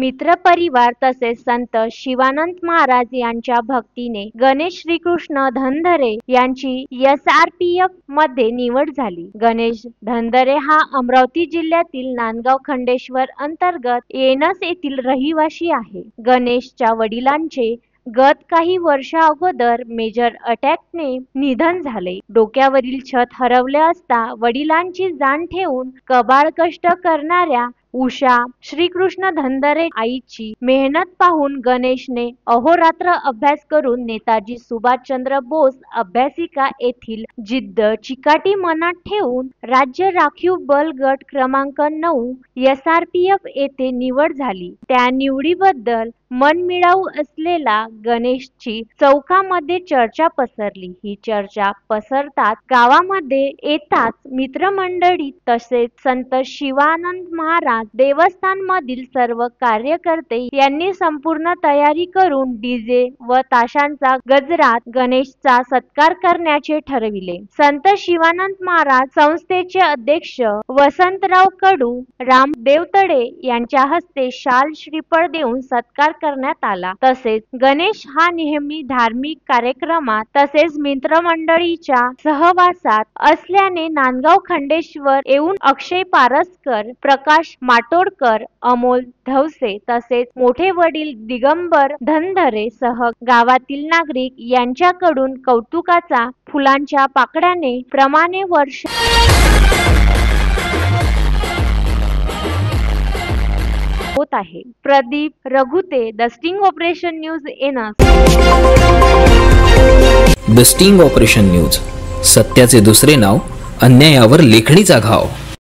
मित्र परिवार तसेच संत शिवानंद महाराज यांच्या भक्तीने गणेश श्रीकृष्ण धनधरे यांची SRPF मध्ये निवड झाली। गणेश धनधरे हा अमरावती जिल्ह्यातील नांदगाव खंडेश्वर अंतर्गत येनस येथील रहिवासी आहे। गणेशच्या वडिलांचे गत काही वर्षा अगोदर मेजर अटॅकने निधन झाले। डोक्यावरील छत हरवले असता वडिलांची जाण ठेवून कबाड कष्ट करणाऱ्या उषा श्रीकृष्ण धनधरे आईची मेहनत पाहून गणेशने अहोरात्र अभ्यास करून नेताजी सुभाषचंद्र बोस अभ्यासिका येथील जिद्द चिकाटी मनात ठेवून राज्य राखीव बल गट क्रमांक 9 SRPF येथे निवड झाली। त्या निवडीबद्दल मनमिळावू असलेला गणेशची चौकामध्ये चर्चा पसरली। ही चर्चा पसरताच गावामध्ये येताच मित्रमंडळी तसेच संत शिवानंद महाराज देवस्थान मधील सर्व कार्यकर्ते यांनी संपूर्ण तयारी करून डीजे व ताशांचा गजरात गणेशचा सत्कार करण्याचे ठरविले। संत शिवानंद महाराज संस्थेचे अध्यक्ष वसंतराव कडू राम देवतडे यांच्या हस्ते शाल श्रीफळ देऊन सत्कार करण्यात आला। तसेच गणेश हा नेहमी धार्मिक कार्यक्रमात तसेच मित्रमंडळीच्या सहवासात असल्याने नांदगाव खंडेश्वर येऊन अक्षय पारसकर, प्रकाश माटोडकर, अमोल धवसे तसेच मोठे वडील दिगंबर धनधरे सह गावातील नागरिक यांच्याकडून कौतुकाचा फुलांच्या पाकळ्याने प्रमाणे वर्ष होत आहे। Pradeep Raghute, the sting operation news येनस। द स्टिंग ऑपरेशन न्यूज, सत्याचे दुसरे नाव, अन्यायावर लेखणीचा घाव।